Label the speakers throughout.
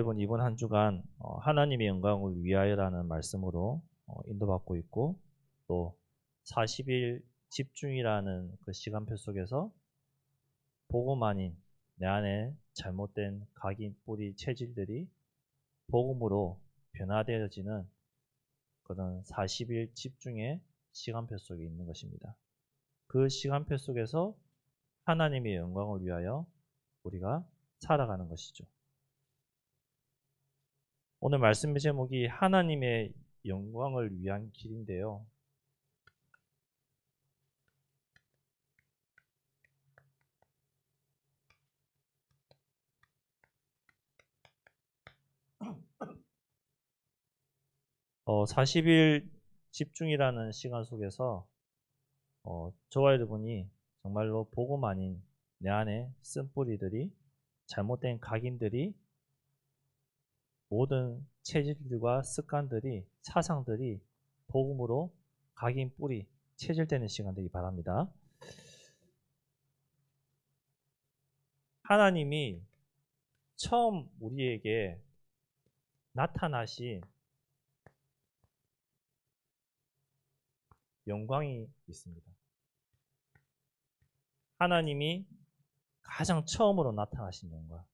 Speaker 1: 여러분 이번 한 주간 하나님의 영광을 위하여라는 말씀으로 인도받고 있고, 또 40일 집중이라는 그 시간표 속에서 복음 아닌 내 안에 잘못된 각인 뿌리 체질들이 복음으로 변화되어지는 그런 40일 집중의 시간표 속에 있는 것입니다. 그 시간표 속에서 하나님의 영광을 위하여 우리가 살아가는 것이죠. 오늘 말씀의 제목이 하나님의 영광을 위한 길인데요. 어, 40일 집중이라는 시간 속에서 저와 여러분이 정말로 복음 아닌 내 안에 쓴뿌리들이, 잘못된 각인들이, 모든 체질들과 습관들이, 사상들이 복음으로 각인 뿌리 체질되는 시간 되기 바랍니다. 하나님이 처음 우리에게 나타나신 영광이 있습니다. 하나님이 가장 처음으로 나타나신 영광,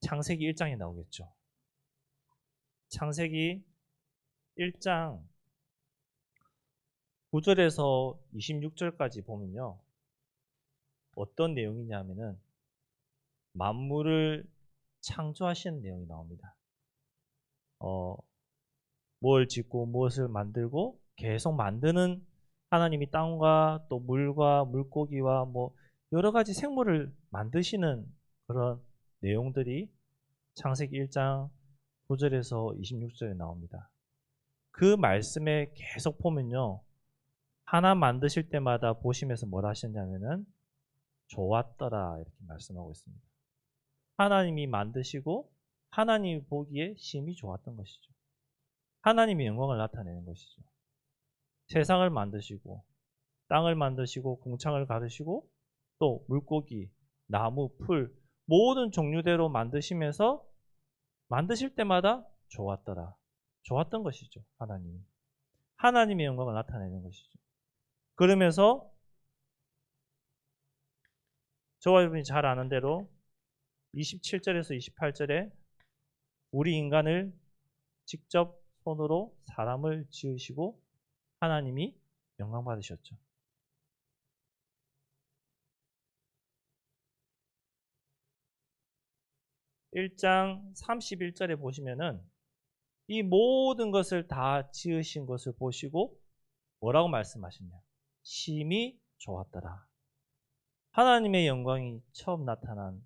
Speaker 1: 창세기 1장에 나오겠죠. 창세기 1장 9절에서 26절까지 보면요, 어떤 내용이냐면은 만물을 창조하시는 내용이 나옵니다. 뭘 짓고 무엇을 만들고 계속 만드는 하나님이 땅과 또 물과 물고기와 뭐 여러 가지 생물을 만드시는 그런 내용들이 창세기 1장 9절에서 26절에 나옵니다. 그 말씀에 계속 보면요, 하나 만드실 때마다 보시면서 뭘 하셨냐면은 좋았더라 이렇게 말씀하고 있습니다. 하나님이 만드시고 하나님이 보기에 심히 좋았던 것이죠. 하나님의 영광을 나타내는 것이죠. 세상을 만드시고 땅을 만드시고 궁창을 가르시고 또 물고기, 나무, 풀 모든 종류대로 만드시면서 만드실 때마다 좋았더라. 좋았던 것이죠. 하나님의 영광을 나타내는 것이죠. 그러면서 저와 여러분이 잘 아는 대로 27절에서 28절에 우리 인간을 직접 손으로 사람을 지으시고 하나님이 영광 받으셨죠. (1장 31절에) 보시면은 이 모든 것을 다 지으신 것을 보시고 뭐라고 말씀하시냐, 심히 좋았더라. 하나님의 영광이 처음 나타난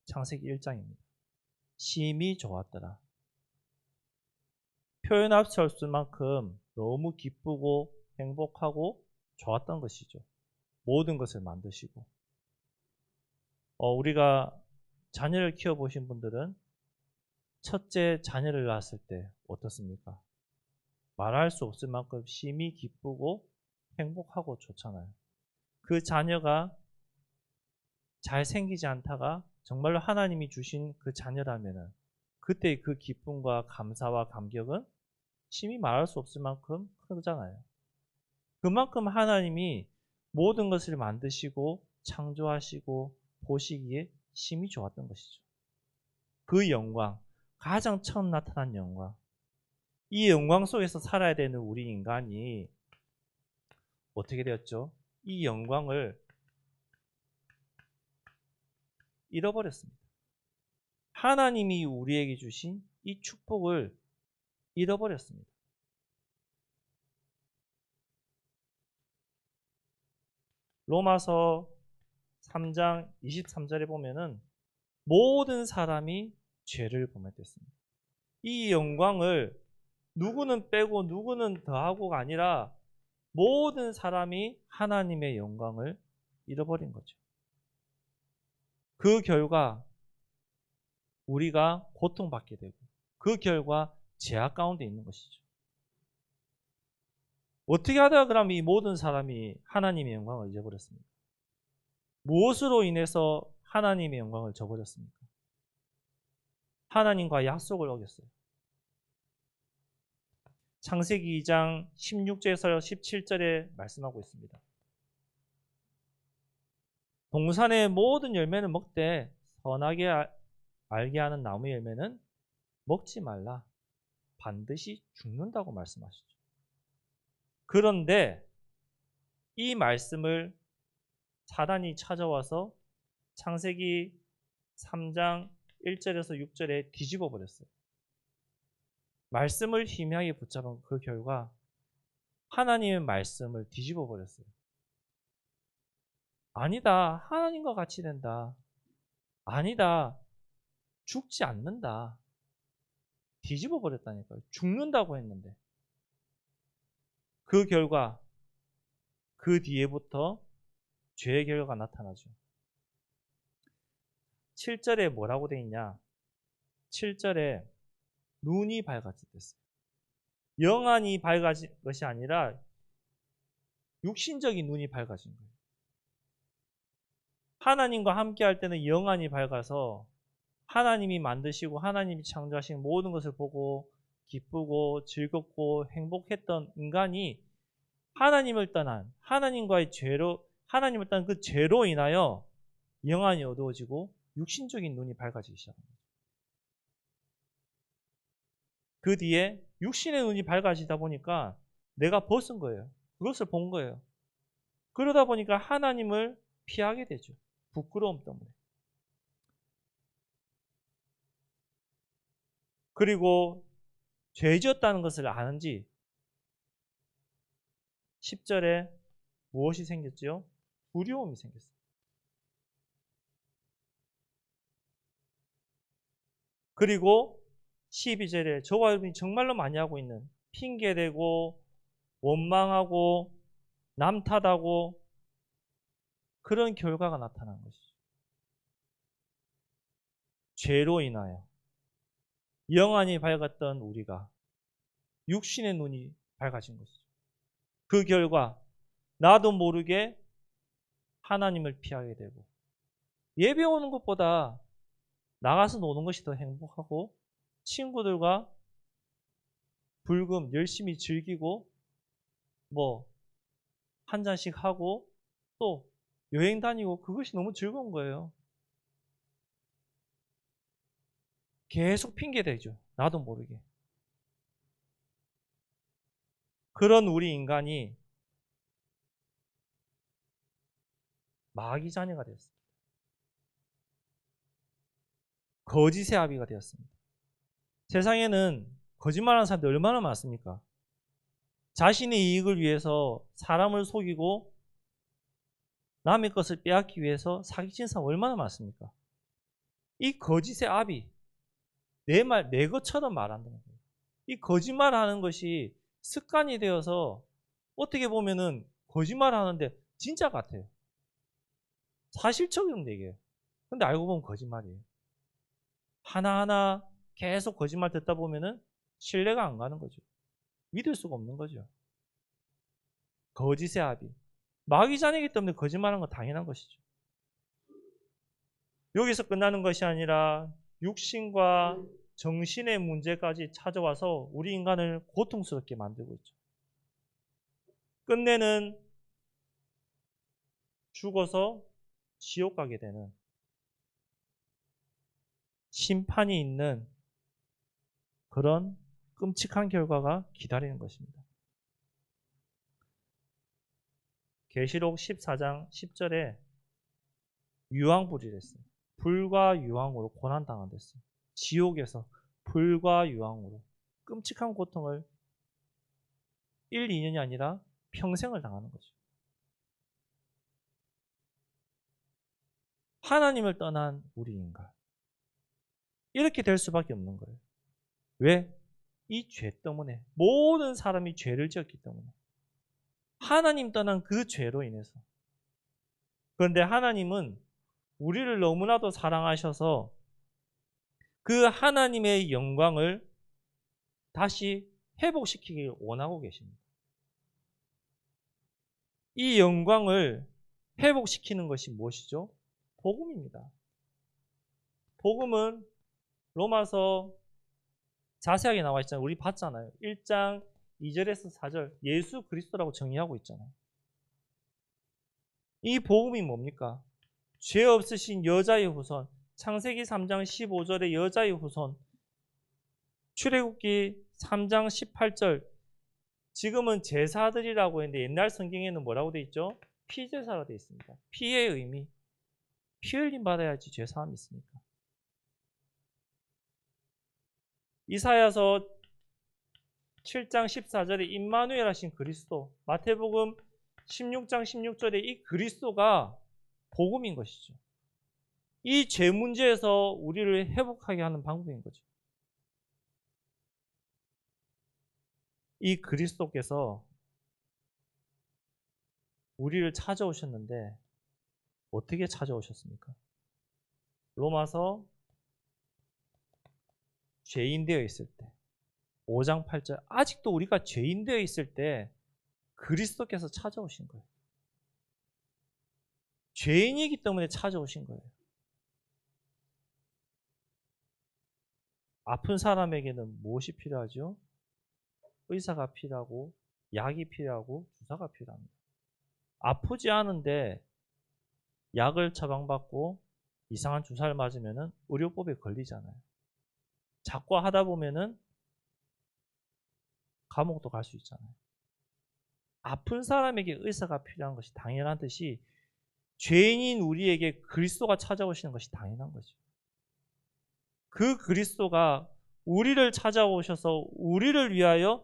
Speaker 1: 창세기 1장입니다. 심히 좋았더라. 표현할 수 없을 만큼 너무 기쁘고 행복하고 좋았던 것이죠. 모든 것을 만드시고. 우리가 자녀를 키워보신 분들은 첫째 자녀를 낳았을 때 어떻습니까? 말할 수 없을 만큼 심히 기쁘고 행복하고 좋잖아요. 그 자녀가 잘생기지 않다가 정말로 하나님이 주신 그 자녀라면은 그때 그 기쁨과 감사와 감격은 심히 말할 수 없을 만큼 크잖아요. 그만큼 하나님이 모든 것을 만드시고 창조하시고 보시기에 심히 좋았던 것이죠. 그 영광, 가장 처음 나타난 영광, 이 영광 속에서 살아야 되는 우리 인간이 어떻게 되었죠? 이 영광을 잃어버렸습니다. 하나님이 우리에게 주신 이 축복을 잃어버렸습니다. 로마서 3장 23절에 보면은 모든 사람이 죄를 범했습니다. 이 영광을 누구는 빼고 누구는 더하고가 아니라 모든 사람이 하나님의 영광을 잃어버린 거죠. 그 결과 우리가 고통받게 되고 그 결과 죄악 가운데 있는 것이죠. 어떻게 하다가 그럼 이 모든 사람이 하나님의 영광을 잊어버렸습니까? 무엇으로 인해서 하나님의 영광을 저버렸습니까? 하나님과 약속을 어겼어요. 창세기 2장 16절에서 17절에 말씀하고 있습니다. 동산의 모든 열매는 먹되 선하게 알게 하는 나무 열매는 먹지 말라. 반드시 죽는다고 말씀하시죠. 그런데 이 말씀을 사단이 찾아와서 창세기 3장 1절에서 6절에 뒤집어 버렸어요. 말씀을 희미하게 붙잡은 그 결과 하나님의 말씀을 뒤집어 버렸어요. 아니다. 하나님과 같이 된다. 아니다. 죽지 않는다. 뒤집어 버렸다니까요. 죽는다고 했는데. 그 결과 그 뒤에부터 죄의 결과가 나타나죠. 7절에 뭐라고 돼 있냐? 7절에 눈이 밝아졌어요. 영안이 밝아진 것이 아니라 육신적인 눈이 밝아진 거예요. 하나님과 함께 할 때는 영안이 밝아서 하나님이 만드시고 하나님이 창조하신 모든 것을 보고 기쁘고 즐겁고 행복했던 인간이 하나님을 떠난 하나님을 떠난 그 죄로 인하여 영안이 어두워지고 육신적인 눈이 밝아지기 시작합니다. 그 뒤에 육신의 눈이 밝아지다 보니까 내가 벗은 거예요. 그것을 본 거예요. 그러다 보니까 하나님을 피하게 되죠. 부끄러움 때문에. 그리고 죄 지었다는 것을 아는지 10절에 무엇이 생겼지요? 두려움이 생겼어요. 그리고 12절에 저와 여러분이 정말로 많이 하고 있는 핑계대고 원망하고 남 탓하고 그런 결과가 나타난 것이죠. 죄로 인하여 영안이 밝았던 우리가 육신의 눈이 밝아진 것이죠. 그 결과 나도 모르게 하나님을 피하게 되고 예배 오는 것보다 나가서 노는 것이 더 행복하고 친구들과 불금 열심히 즐기고 한 잔씩 하고 또 여행 다니고 그것이 너무 즐거운 거예요. 계속 핑계대죠. 나도 모르게. 그런 우리 인간이 마귀 자녀가 되었습니다. 거짓의 아비가 되었습니다. 세상에는 거짓말하는 사람들이 얼마나 많습니까? 자신의 이익을 위해서 사람을 속이고 남의 것을 빼앗기 위해서 사기치는 사람 얼마나 많습니까? 이 거짓의 아비, 내 것처럼 말한다는 거예요. 이 거짓말하는 것이 습관이 되어서 어떻게 보면은 거짓말하는데 진짜 같아요. 사실적인 얘기예요. 근데 알고 보면 거짓말이에요. 하나하나 계속 거짓말 듣다 보면은 신뢰가 안 가는 거죠. 믿을 수가 없는 거죠. 거짓의 아비. 마귀 자녀이기 때문에 거짓말하는 건 당연한 것이죠. 여기서 끝나는 것이 아니라 육신과 정신의 문제까지 찾아와서 우리 인간을 고통스럽게 만들고 있죠. 끝내는 죽어서 지옥 가게 되는 심판이 있는 그런 끔찍한 결과가 기다리는 것입니다. 계시록 14장 10절에 유황불이랬어요. 불과 유황으로 고난당한댔어요. 지옥에서 불과 유황으로 끔찍한 고통을 1, 2년이 아니라 평생을 당하는 거죠. 하나님을 떠난 우리 인간. 이렇게 될 수밖에 없는 거예요. 왜? 이 죄 때문에. 모든 사람이 죄를 지었기 때문에. 하나님 떠난 그 죄로 인해서. 그런데 하나님은 우리를 너무나도 사랑하셔서 그 하나님의 영광을 다시 회복시키길 원하고 계십니다. 이 영광을 회복시키는 것이 무엇이죠? 복음입니다. 복음은 로마서 자세하게 나와 있잖아요. 우리 봤잖아요. 1장 2절에서 4절 예수 그리스도라고 정의하고 있잖아요. 이 복음이 뭡니까? 죄 없으신 여자의 후손, 창세기 3장 15절의 여자의 후손, 출애굽기 3장 18절, 지금은 제사들이라고 했는데 옛날 성경에는 뭐라고 돼 있죠? 피제사로 돼 있습니다. 피의 의미, 피 흘림 받아야지 죄사함이 있으니까. 이사야서 7장 14절에 임마누엘 하신 그리스도, 마태복음 16장 16절에 이 그리스도가 복음인 것이죠. 이 죄 문제에서 우리를 회복하게 하는 방법인 거죠. 이 그리스도께서 우리를 찾아오셨는데 어떻게 찾아오셨습니까? 로마서 죄인 되어 있을 때 5장 8절 아직도 우리가 죄인 되어 있을 때 그리스도께서 찾아오신 거예요. 죄인이기 때문에 찾아오신 거예요. 아픈 사람에게는 무엇이 필요하죠? 의사가 필요하고 약이 필요하고 주사가 필요합니다. 아프지 않은데 약을 처방받고 이상한 주사를 맞으면 의료법에 걸리잖아요. 자꾸 하다 보면은 감옥도 갈 수 있잖아요. 아픈 사람에게 의사가 필요한 것이 당연한 듯이 죄인인 우리에게 그리스도가 찾아오시는 것이 당연한 거죠. 그 그리스도가 우리를 찾아오셔서 우리를 위하여,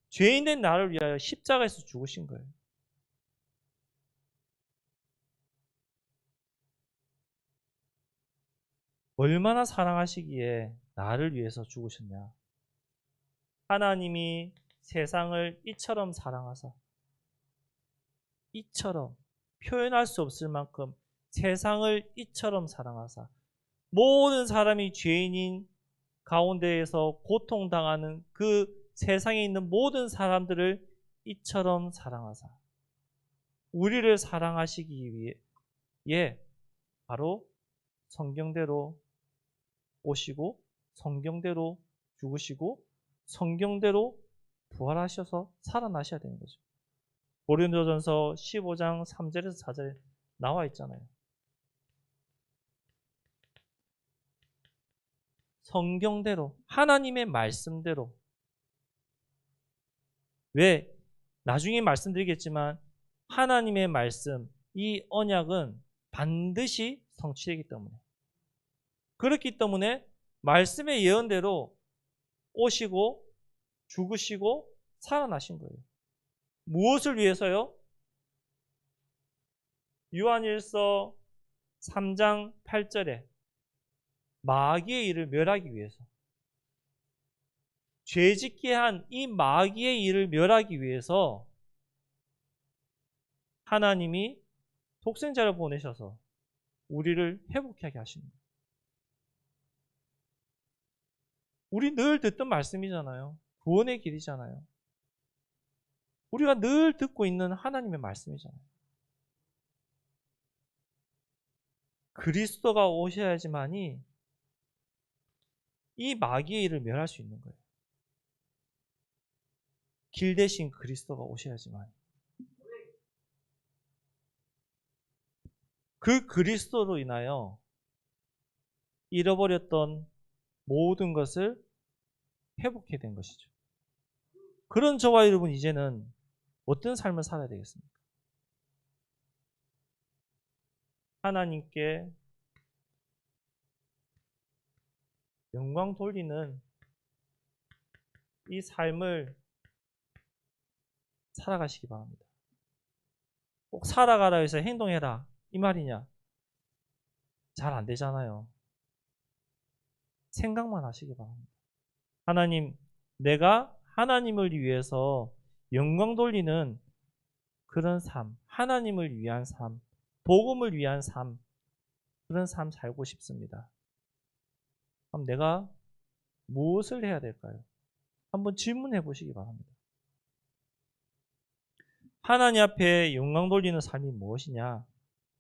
Speaker 1: 죄인된 나를 위하여 십자가에서 죽으신 거예요. 얼마나 사랑하시기에 나를 위해서 죽으셨냐. 하나님이 세상을 이처럼 사랑하사, 이처럼 표현할 수 없을 만큼 세상을 이처럼 사랑하사, 모든 사람이 죄인인 가운데에서 고통당하는 그 세상에 있는 모든 사람들을 이처럼 사랑하사, 우리를 사랑하시기 위해 바로 성경대로 오시고 성경대로 죽으시고 성경대로 부활하셔서 살아나셔야 되는 거죠. 고린도전서 15장 3절에서 4절에 나와 있잖아요. 성경대로, 하나님의 말씀대로. 왜? 나중에 말씀드리겠지만 하나님의 말씀, 이 언약은 반드시 성취되기 때문에, 그렇기 때문에 말씀의 예언대로 오시고 죽으시고 살아나신 거예요. 무엇을 위해서요? 요한일서 3장 8절에 마귀의 일을 멸하기 위해서, 죄짓게 한 이 마귀의 일을 멸하기 위해서 하나님이 독생자를 보내셔서 우리를 회복하게 하십니다. 우리 늘 듣던 말씀이잖아요. 구원의 길이잖아요. 우리가 늘 듣고 있는 하나님의 말씀이잖아요. 그리스도가 오셔야지만이 이 마귀의 일을 멸할 수 있는 거예요. 길 대신 그리스도가 오셔야지만. 그 그리스도로 인하여 잃어버렸던 모든 것을 회복해야 된 것이죠. 그런 저와 여러분, 이제는 어떤 삶을 살아야 되겠습니까? 하나님께 영광 돌리는 이 삶을 살아가시기 바랍니다. 꼭 살아가라 해서 행동해라 이 말이냐? 잘 안 되잖아요. 생각만 하시기 바랍니다. 하나님, 내가 하나님을 위해서 영광 돌리는 그런 삶, 하나님을 위한 삶, 복음을 위한 삶, 그런 삶 살고 싶습니다. 그럼 내가 무엇을 해야 될까요? 한번 질문해 보시기 바랍니다. 하나님 앞에 영광 돌리는 삶이 무엇이냐?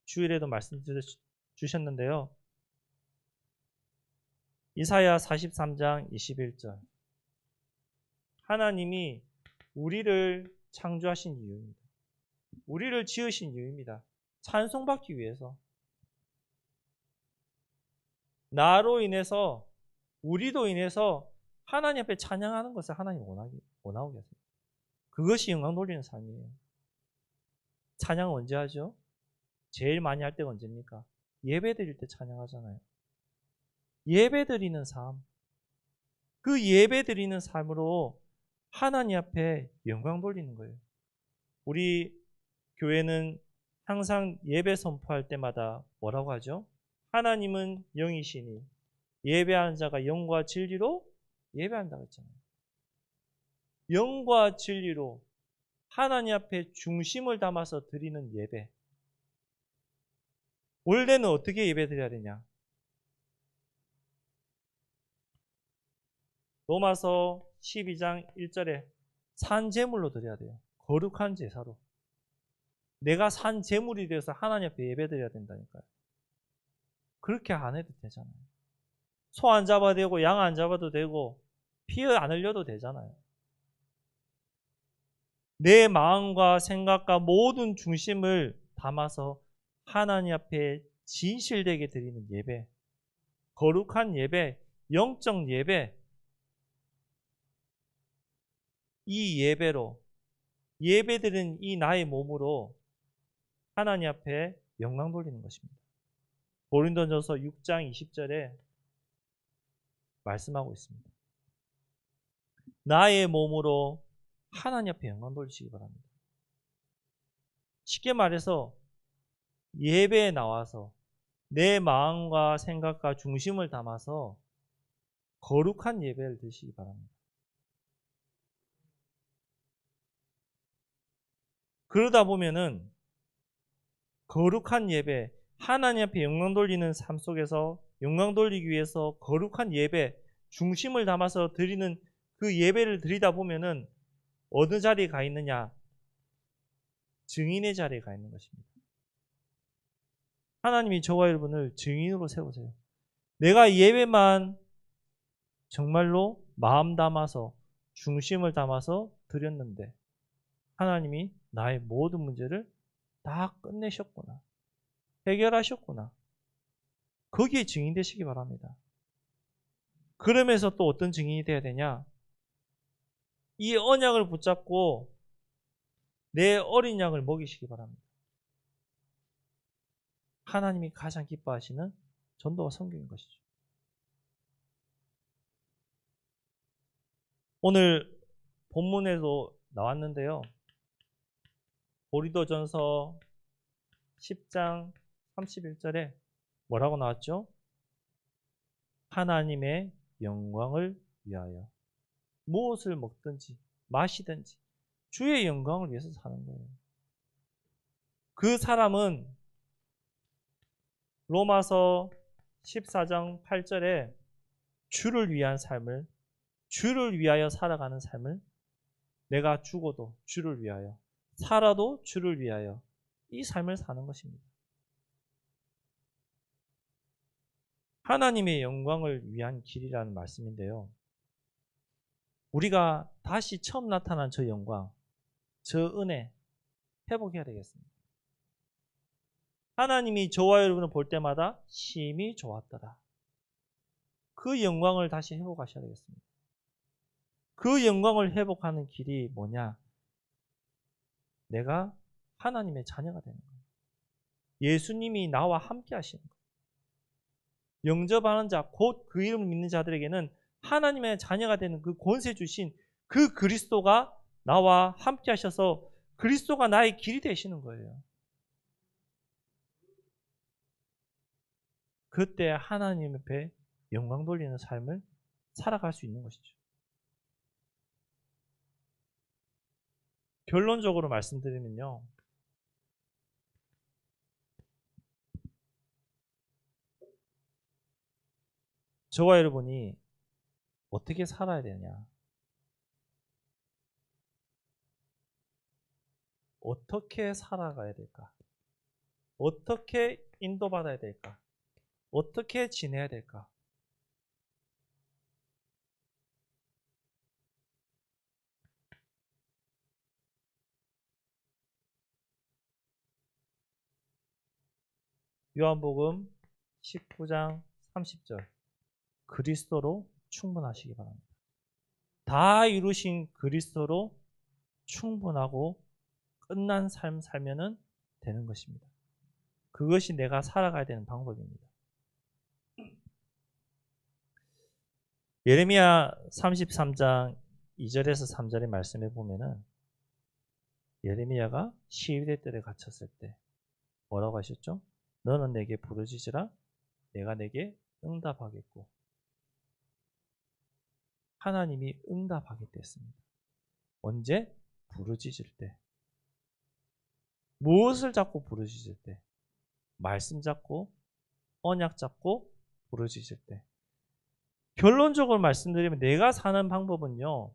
Speaker 1: 주일에도 말씀 주셨는데요. 이사야 43장 21절. 하나님이 우리를 창조하신 이유입니다. 우리를 지으신 이유입니다. 찬송받기 위해서. 나로 인해서, 우리도 인해서 하나님 앞에 찬양하는 것을 하나님 원하고 계세요. 그것이 영광 돌리는 삶이에요. 찬양 언제 하죠? 제일 많이 할 때가 언제입니까? 예배 드릴 때 찬양하잖아요. 예배 드리는 삶. 그 예배 드리는 삶으로 하나님 앞에 영광 돌리는 거예요. 우리 교회는 항상 예배 선포할 때마다 뭐라고 하죠? 하나님은 영이시니 예배하는 자가 영과 진리로 예배한다고 했잖아요. 영과 진리로 하나님 앞에 중심을 담아서 드리는 예배. 원래는 어떻게 예배 드려야 되냐? 로마서 12장 1절에 산 제물로 드려야 돼요. 거룩한 제사로. 내가 산 제물이 되어서 하나님 앞에 예배 드려야 된다니까요. 그렇게 안 해도 되잖아요. 소 안 잡아도 되고 양 안 잡아도 되고 피 안 흘려도 되잖아요. 내 마음과 생각과 모든 중심을 담아서 하나님 앞에 진실되게 드리는 예배, 거룩한 예배, 영적 예배, 이 예배로 예배드린 이 나의 몸으로 하나님 앞에 영광 돌리는 것입니다. 고린도전서 6장 20절에 말씀하고 있습니다. 나의 몸으로 하나님 앞에 영광 돌리시기 바랍니다. 쉽게 말해서 예배에 나와서 내 마음과 생각과 중심을 담아서 거룩한 예배를 드리시기 바랍니다. 그러다 보면은 거룩한 예배, 하나님 앞에 영광 돌리는 삶 속에서 영광 돌리기 위해서 거룩한 예배, 중심을 담아서 드리는 그 예배를 드리다 보면은 어느 자리에 가 있느냐? 증인의 자리에 가 있는 것입니다. 하나님이 저와 여러분을 증인으로 세우세요. 내가 예배만 정말로 마음 담아서 중심을 담아서 드렸는데 하나님이 나의 모든 문제를 다 끝내셨구나. 해결하셨구나. 거기에 증인 되시기 바랍니다. 그러면서 또 어떤 증인이 돼야 되냐? 이 언약을 붙잡고 내 어린 양을 먹이시기 바랍니다. 하나님이 가장 기뻐하시는 전도와 성경인 것이죠. 오늘 본문에도 나왔는데요. 고린도전서 10장 31절에 뭐라고 나왔죠? 하나님의 영광을 위하여 무엇을 먹든지 마시든지 주의 영광을 위해서 사는 거예요. 그 사람은 로마서 14장 8절에 주를 위한 삶을, 주를 위하여 살아가는 삶을, 내가 죽어도 주를 위하여, 살아도 주를 위하여 이 삶을 사는 것입니다. 하나님의 영광을 위한 길이라는 말씀인데요. 우리가 다시 처음 나타난 저 영광, 저 은혜 회복해야 되겠습니다. 하나님이 저와 여러분을 볼 때마다 심히 좋았더라. 그 영광을 다시 회복하셔야 되겠습니다. 그 영광을 회복하는 길이 뭐냐? 내가 하나님의 자녀가 되는 거예요. 예수님이 나와 함께 하시는 거예요. 영접하는 자, 곧 그 이름을 믿는 자들에게는 하나님의 자녀가 되는 그 권세 주신 그 그리스도가 나와 함께 하셔서 그리스도가 나의 길이 되시는 거예요. 그때 하나님 앞에 영광 돌리는 삶을 살아갈 수 있는 것이죠. 결론적으로 말씀드리면요. 저와 여러분이 어떻게 살아야 되냐? 어떻게 살아가야 될까? 어떻게 인도받아야 될까? 어떻게 지내야 될까? 요한복음 19장 30절. 그리스도로 충분하시기 바랍니다. 다 이루신 그리스도로 충분하고 끝난 삶 살면은 되는 것입니다. 그것이 내가 살아가야 되는 방법입니다. 예레미야 33장 2절에서 3절의 말씀에 보면은 예레미야가 시위대 뜰에 갇혔을 때 뭐라고 하셨죠? 너는 내게 부르짖으라 내가 내게 응답하겠고. 하나님이 응답하겠다 했습니다. 언제? 부르짖을 때. 무엇을 잡고 부르짖을 때? 말씀 잡고 언약 잡고 부르짖을 때. 결론적으로 말씀드리면 내가 사는 방법은요.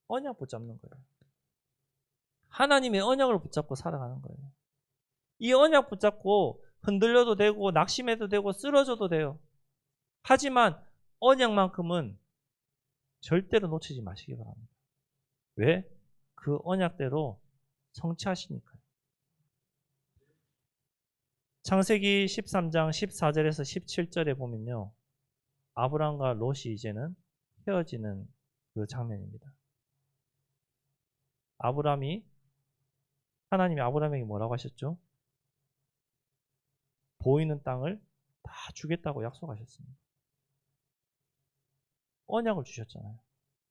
Speaker 1: 언약 붙잡는 거예요. 하나님의 언약을 붙잡고 살아가는 거예요. 이 언약 붙잡고 흔들려도 되고 낙심해도 되고 쓰러져도 돼요. 하지만 언약만큼은 절대로 놓치지 마시기 바랍니다. 왜? 그 언약대로 성취하시니까요. 창세기 13장 14절에서 17절에 보면요. 아브람과 롯이 이제는 헤어지는 그 장면입니다. 하나님이 아브람에게 뭐라고 하셨죠? 보이는 땅을 다 주겠다고 약속하셨습니다. 언약을 주셨잖아요.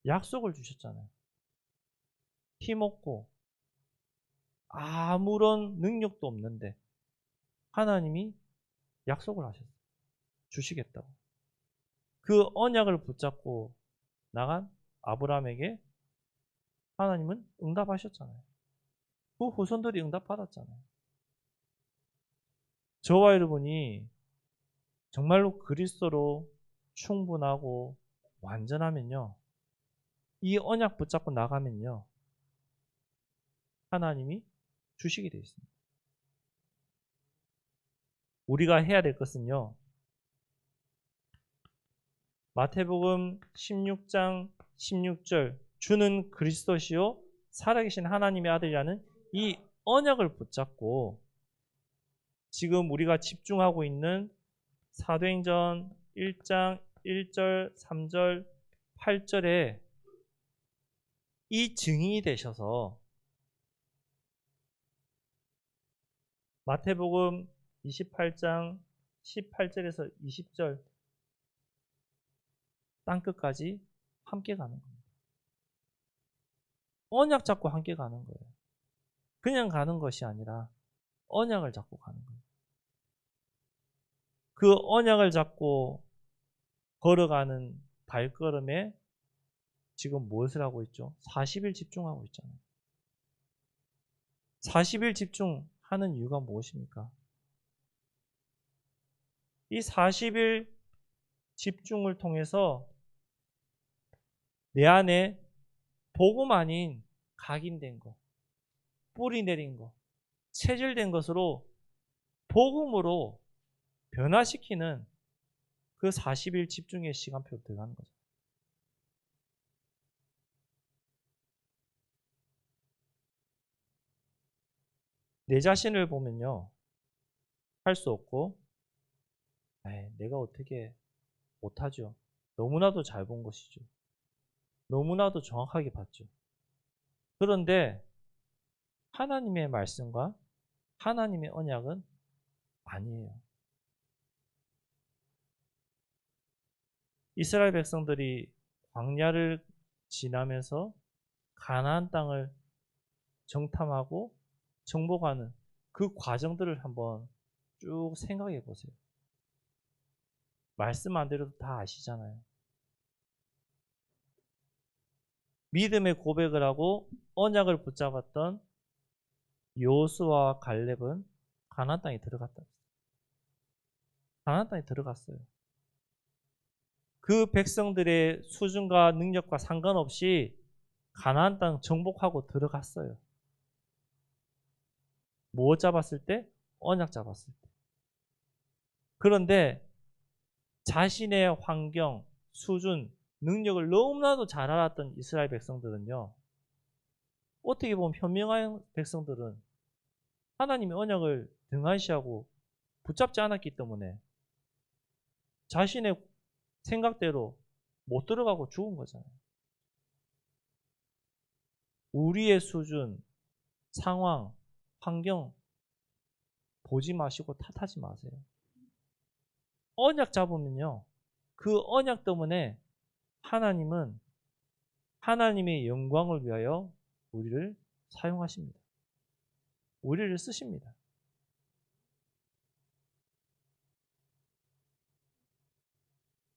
Speaker 1: 약속을 주셨잖아요. 힘없고 아무런 능력도 없는데 하나님이 약속을 하셨어요. 주시겠다고. 그 언약을 붙잡고 나간 아브람에게 하나님은 응답하셨잖아요. 그 후손들이 응답받았잖아요. 저와 여러분이 정말로 그리스도로 충분하고 완전하면요. 이 언약 붙잡고 나가면요. 하나님이 주시게 되어 있습니다. 우리가 해야 될 것은요. 마태복음 16장 16절 주는 그리스도시요 살아계신 하나님의 아들이라는 이 언약을 붙잡고 지금 우리가 집중하고 있는 사도행전 1장 1절, 3절, 8절에 이 증인이 되셔서 마태복음 28장 18절에서 20절 땅끝까지 함께 가는 겁니다. 언약 잡고 함께 가는 거예요. 그냥 가는 것이 아니라 언약을 잡고 가는 거예요. 그 언약을 잡고 걸어가는 발걸음에 지금 무엇을 하고 있죠? 40일 집중하고 있잖아요. 40일 집중하는 이유가 무엇입니까? 이 40일 집중을 통해서 내 안에 복음 아닌 각인된 것, 뿌리 내린 것, 체질된 것으로 복음으로 변화시키는 그 40일 집중의 시간표로 들어가는 거죠. 내 자신을 보면요. 할 수 없고 내가 어떻게 못하죠. 너무나도 잘 본 것이죠. 너무나도 정확하게 봤죠. 그런데 하나님의 말씀과 하나님의 언약은 아니에요. 이스라엘 백성들이 광야를 지나면서 가나안 땅을 정탐하고 정복하는 그 과정들을 한번 쭉 생각해 보세요. 말씀 안 드려도 다 아시잖아요. 믿음의 고백을 하고 언약을 붙잡았던 여호수아와 갈렙은 가나안 땅에 들어갔다. 가나안 땅에 들어갔어요. 그 백성들의 수준과 능력과 상관없이 가나안 땅 정복하고 들어갔어요. 뭐 잡았을 때? 언약 잡았을 때. 그런데 자신의 환경, 수준, 능력을 너무나도 잘 알았던 이스라엘 백성들은요. 어떻게 보면 현명한 백성들은 하나님의 언약을 등한시하고 붙잡지 않았기 때문에 자신의 생각대로 못 들어가고 죽은 거잖아요. 우리의 수준, 상황, 환경 보지 마시고 탓하지 마세요. 언약 잡으면요, 그 언약 때문에 하나님은 하나님의 영광을 위하여 우리를 사용하십니다. 우리를 쓰십니다.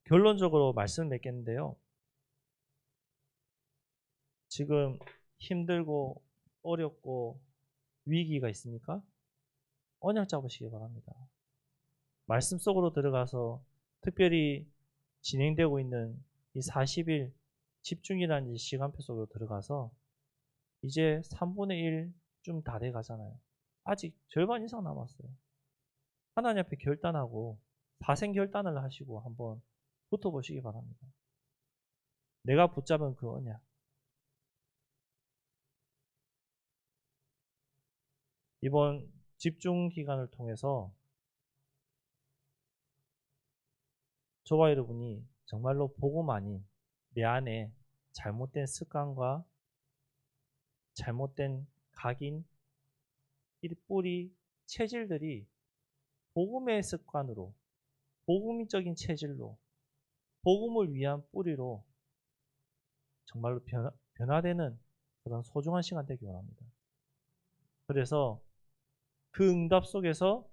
Speaker 1: 결론적으로 말씀을 맺겠는데요. 지금 힘들고 어렵고 위기가 있습니까? 언약 잡으시기 바랍니다. 말씀 속으로 들어가서 특별히 진행되고 있는 이 40일 집중이라는 시간표 속으로 들어가서 이제 3분의 1 좀 다 돼 가잖아요. 아직 절반 이상 남았어요. 하나님 앞에 결단하고 사생 결단을 하시고 한번 붙어보시기 바랍니다. 내가 붙잡은 그 언약. 이번 집중 기간을 통해서 저와 여러분이 정말로 복음 아닌 내 안에 잘못된 습관과 잘못된 각인, 이 뿌리, 체질들이 복음의 습관으로, 복음적인 체질로, 복음을 위한 뿌리로 정말로 변화되는 그런 소중한 시간 되기 원합니다. 그래서 그 응답 속에서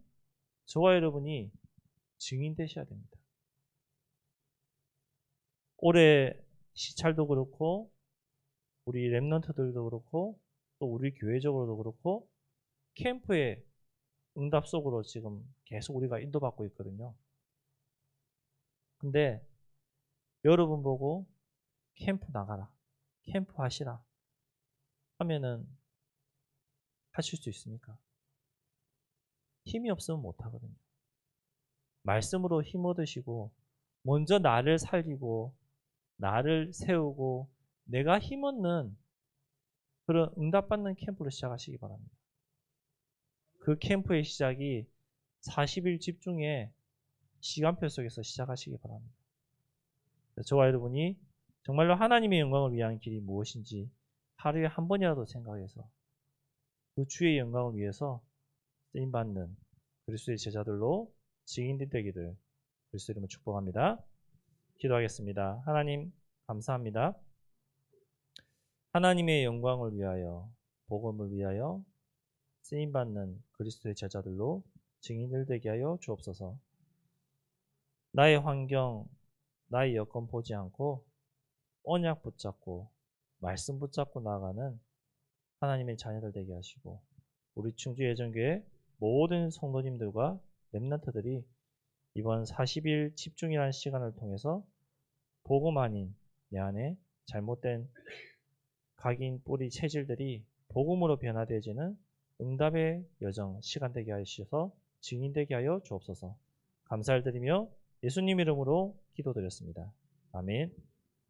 Speaker 1: 저와 여러분이 증인 되셔야 됩니다. 올해 시찰도 그렇고 우리 랩런트들도 그렇고 또 우리 교회적으로도 그렇고 캠프의 응답 속으로 지금 계속 우리가 인도받고 있거든요. 근데 여러분 보고 캠프 나가라, 캠프 하시라 하면은 하실 수 있습니까? 힘이 없으면 못하거든요. 말씀으로 힘 얻으시고 먼저 나를 살리고 나를 세우고 내가 힘 얻는 그런 응답받는 캠프로 시작하시기 바랍니다. 그 캠프의 시작이 40일 집중의 시간표 속에서 시작하시기 바랍니다. 저와 여러분이 정말로 하나님의 영광을 위한 길이 무엇인지 하루에 한 번이라도 생각해서 그 주의 영광을 위해서 쓰임받는 그리스도의 제자들로 증인들 되기를 그리스도 이름으로 축복합니다. 기도하겠습니다. 하나님 감사합니다. 하나님의 영광을 위하여 복음을 위하여 쓰임받는 그리스도의 제자들로 증인들 되게 하여 주옵소서. 나의 환경, 나의 여건 보지 않고 언약 붙잡고 말씀 붙잡고 나아가는 하나님의 자녀들 되게 하시고 우리 충주예전교회 모든 성도님들과 렘넌트들이 이번 40일 집중이라는 시간을 통해서 복음 아닌 내 안에 잘못된 각인 뿌리 체질들이 복음으로 변화되어지는 응답의 여정 시간 되게 하셔서 증인 되게 하여 주옵소서. 감사를 드리며 예수님 이름으로 기도드렸습니다. 아멘.